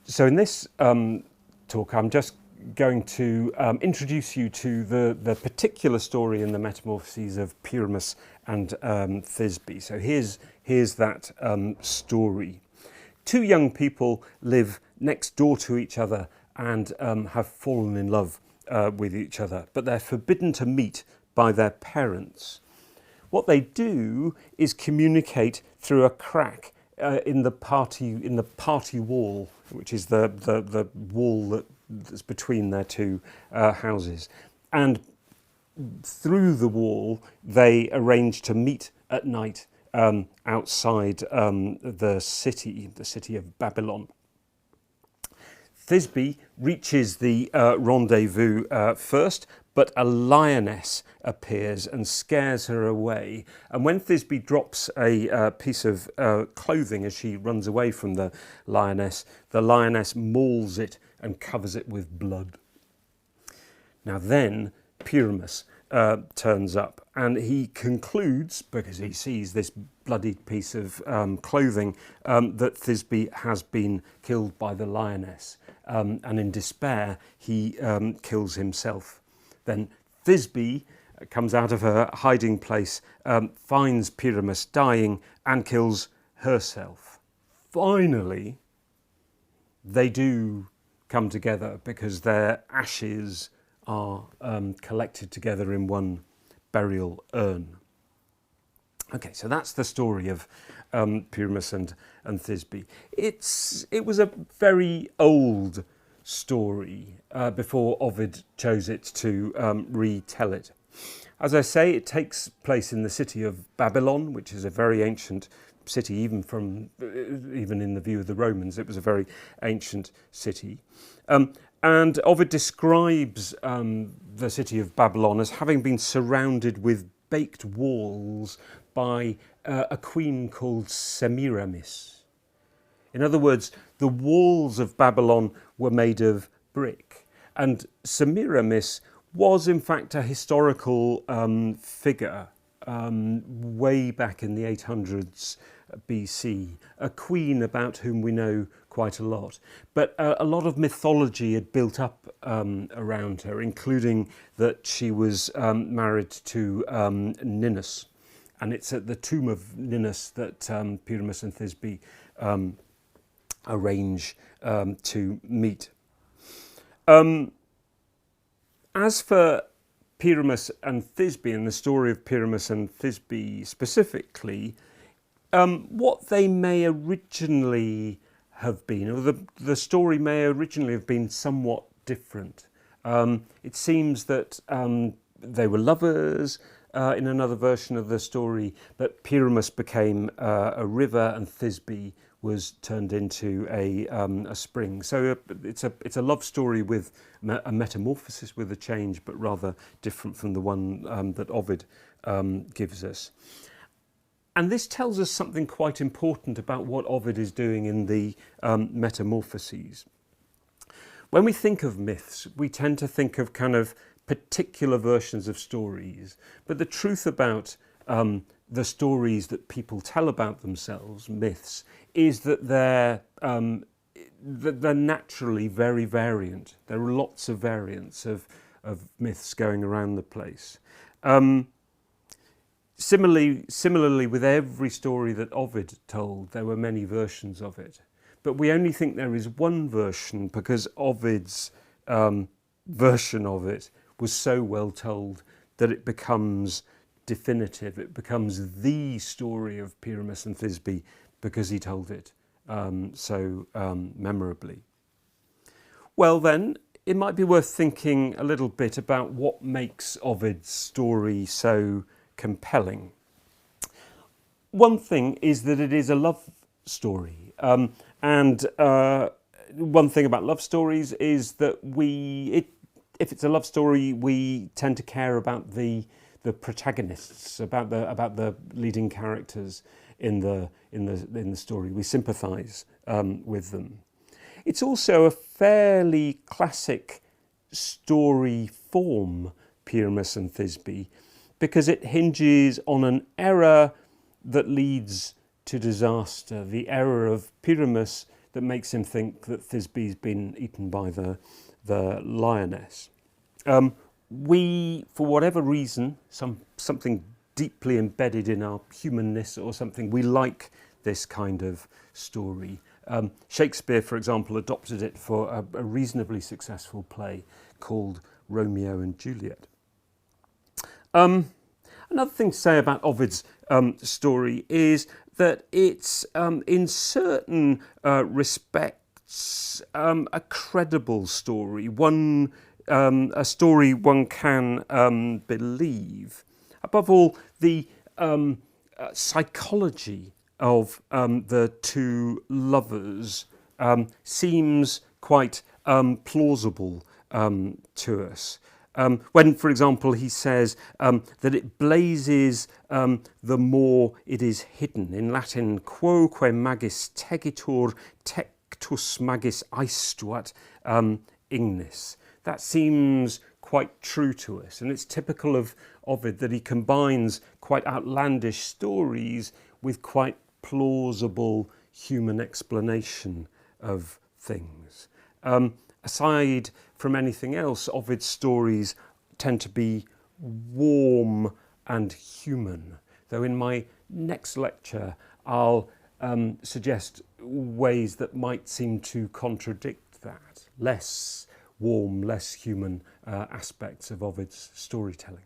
So in this talk, I'm just going to introduce you to the particular story in the Metamorphoses of Pyramus and Thisbe. So here's that story. Two young people live next door to each other and have fallen in love with each other, but they're forbidden to meet by their parents. What they do is communicate through a crack in the party wall, which is the wall that's between their two houses, and through the wall they arrange to meet at night outside the city of Babylon. Thisbe reaches the rendezvous first, but a lioness appears and scares her away. And when Thisbe drops a piece of clothing as she runs away from the lioness mauls it and covers it with blood. Now then, Pyramus turns up, and he concludes, because he sees this bloodied piece of clothing, that Thisbe has been killed by the lioness. And in despair, he kills himself. Then Thisbe comes out of her hiding place, finds Pyramus dying, and kills herself. Finally, they do come together because their ashes are collected together in one burial urn. Okay, so that's the story of Pyramus and Thisbe. It was a very old story before Ovid chose it to retell it. As I say, it takes place in the city of Babylon, which is a very ancient city, even in the view of the Romans. It was a very ancient city. And Ovid describes the city of Babylon as having been surrounded with baked walls by a queen called Semiramis. In other words, the walls of Babylon were made of brick. And Semiramis was in fact a historical figure way back in the 800s BC, a queen about whom we know quite a lot. But a lot of mythology had built up around her, including that she was married to Ninus. And it's at the tomb of Ninus that Pyramus and Thisbe arrange to meet. As for Pyramus and Thisbe and the story of Pyramus and Thisbe specifically, what they may originally have been, or the story may originally have been somewhat different. It seems that they were lovers in another version of the story, but Pyramus became a river and Thisbe was turned into a spring. So it's a love story with a metamorphosis, with a change, but rather different from the one that Ovid gives us. And this tells us something quite important about what Ovid is doing in the Metamorphoses. When we think of myths, we tend to think of kind of particular versions of stories. But the truth about the stories that people tell about themselves, myths, is that they're naturally very variant. There are lots of variants of myths going around the place. Similarly, with every story that Ovid told, there were many versions of it. But we only think there is one version because Ovid's version of it was so well told that it becomes definitive. It becomes the story of Pyramus and Thisbe because he told it so memorably. Well then, it might be worth thinking a little bit about what makes Ovid's story so compelling. One thing is that it is a love story, and one thing about love stories is that if it's a love story, we tend to care about the protagonists, about the leading characters in the story. We sympathise with them. It's also a fairly classic story form, Pyramus and Thisbe, because it hinges on an error that leads to disaster. The error of Pyramus that makes him think that Thisbe's been eaten by the lioness. We, for whatever reason, something deeply embedded in our humanness or something, we like this kind of story. Shakespeare, for example, adopted it for a reasonably successful play called Romeo and Juliet. Another thing to say about Ovid's story is that it's, in certain respects, a credible story, a story one can believe. Above all, the psychology of the two lovers seems quite plausible to us. When, for example, he says that it blazes the more it is hidden. In Latin, quoque magis tegitur, tectus magis aestuat ignis. That seems quite true to us, and it's typical of Ovid that he combines quite outlandish stories with quite plausible human explanation of things. Aside from anything else, Ovid's stories tend to be warm and human, though in my next lecture I'll suggest ways that might seem to contradict that, less warm, less human aspects of Ovid's storytelling.